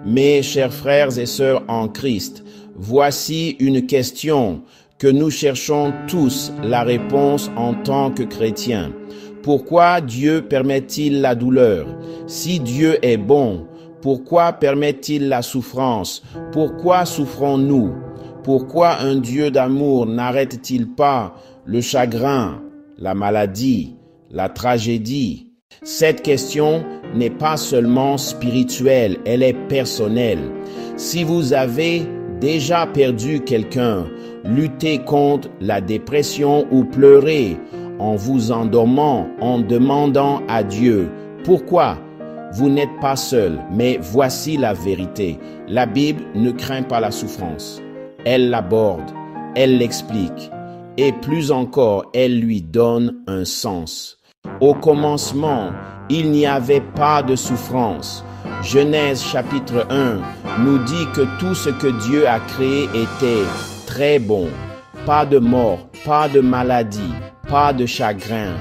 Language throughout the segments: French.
Mes chers frères et sœurs en Christ, voici une question que nous cherchons tous la réponse en tant que chrétiens. Pourquoi Dieu permet-il la douleur? Si Dieu est bon, pourquoi permet-il la souffrance? Pourquoi souffrons-nous? Pourquoi un Dieu d'amour n'arrête-t-il pas le chagrin, la maladie, la tragédie? Cette question n'est pas seulement spirituelle, elle est personnelle. Si vous avez déjà perdu quelqu'un, luttez contre la dépression ou pleurez en vous endormant, en demandant à Dieu pourquoi. Vous n'êtes pas seul, mais voici la vérité. La Bible ne craint pas la souffrance. Elle l'aborde, elle l'explique, et plus encore, elle lui donne un sens. Au commencement, il n'y avait pas de souffrance. Genèse chapitre 1 nous dit que tout ce que Dieu a créé était très bon. Pas de mort, pas de maladie, pas de chagrin.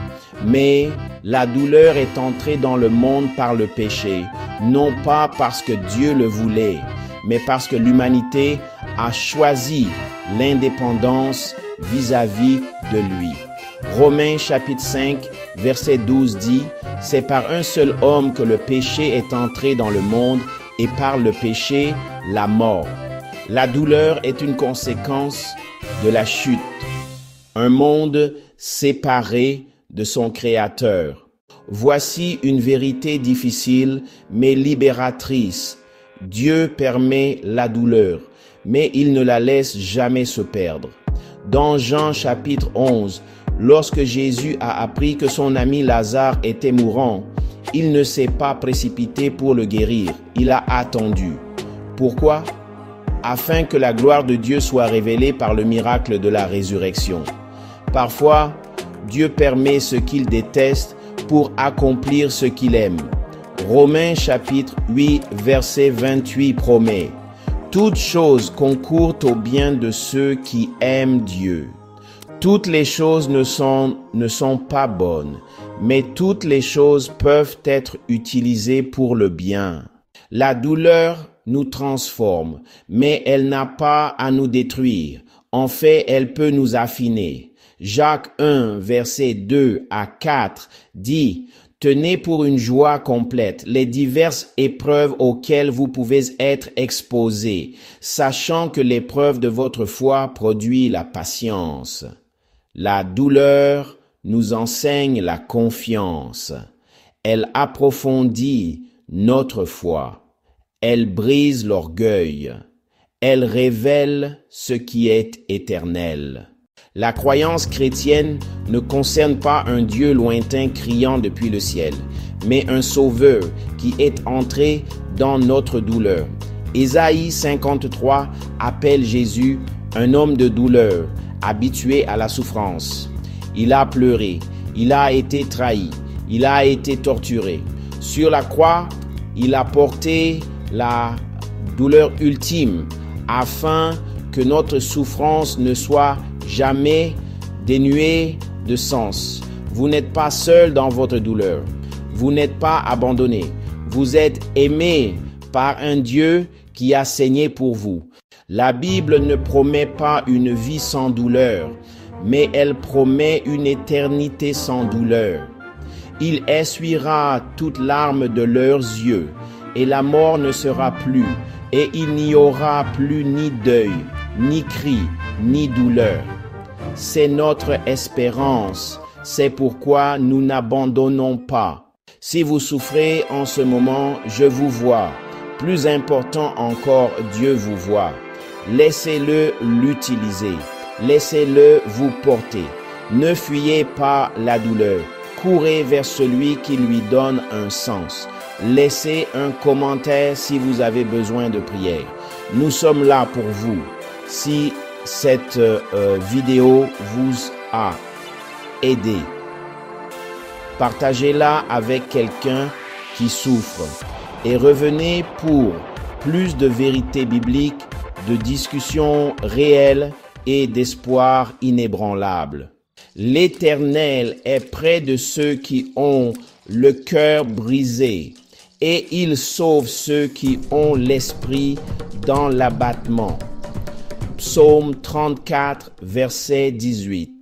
Mais la douleur est entrée dans le monde par le péché, non pas parce que Dieu le voulait, mais parce que l'humanité a choisi l'indépendance vis-à-vis de lui. Romains chapitre 5, verset 12 dit, « C'est par un seul homme que le péché est entré dans le monde et par le péché, la mort. » La douleur est une conséquence de la chute. Un monde séparé de son Créateur. Voici une vérité difficile mais libératrice. Dieu permet la douleur, mais il ne la laisse jamais se perdre. Dans Jean chapitre 11, lorsque Jésus a appris que son ami Lazare était mourant, il ne s'est pas précipité pour le guérir, il a attendu. Pourquoi? Afin que la gloire de Dieu soit révélée par le miracle de la résurrection. Parfois, Dieu permet ce qu'il déteste pour accomplir ce qu'il aime. Romains chapitre 8, verset 28 promet « Toutes choses concourent au bien de ceux qui aiment Dieu. Toutes les choses ne sont pas bonnes, mais toutes les choses peuvent être utilisées pour le bien. » La douleur nous transforme, mais elle n'a pas à nous détruire. En fait, elle peut nous affiner. Jacques 1, versets 2 à 4 dit « Tenez pour une joie complète les diverses épreuves auxquelles vous pouvez être exposés, sachant que l'épreuve de votre foi produit la patience. » La douleur nous enseigne la confiance. Elle approfondit notre foi. Elle brise l'orgueil. Elle révèle ce qui est éternel. La croyance chrétienne ne concerne pas un Dieu lointain criant depuis le ciel, mais un Sauveur qui est entré dans notre douleur. Ésaïe 53 appelle Jésus un homme de douleur, habitué à la souffrance. Il a pleuré, il a été trahi, il a été torturé. Sur la croix, il a porté la douleur ultime afin que notre souffrance ne soit jamais dénuée de sens. Vous n'êtes pas seul dans votre douleur. Vous n'êtes pas abandonné. Vous êtes aimé par un Dieu qui a saigné pour vous. La Bible ne promet pas une vie sans douleur, mais elle promet une éternité sans douleur. Il essuiera toute larme de leurs yeux, et la mort ne sera plus, et il n'y aura plus ni deuil, ni cri, ni douleur. C'est notre espérance, c'est pourquoi nous n'abandonnons pas. Si vous souffrez en ce moment, je vous vois. Plus important encore, Dieu vous voit. Laissez-le l'utiliser. Laissez-le vous porter. Ne fuyez pas la douleur. Courez vers celui qui lui donne un sens. Laissez un commentaire si vous avez besoin de prière. Nous sommes là pour vous. Si cette vidéo vous a aidé, partagez-la avec quelqu'un qui souffre et revenez pour plus de vérité biblique, de discussions réelles et d'espoir inébranlable. L'Éternel est près de ceux qui ont le cœur brisé et il sauve ceux qui ont l'esprit dans l'abattement. Psaume 34, verset 18.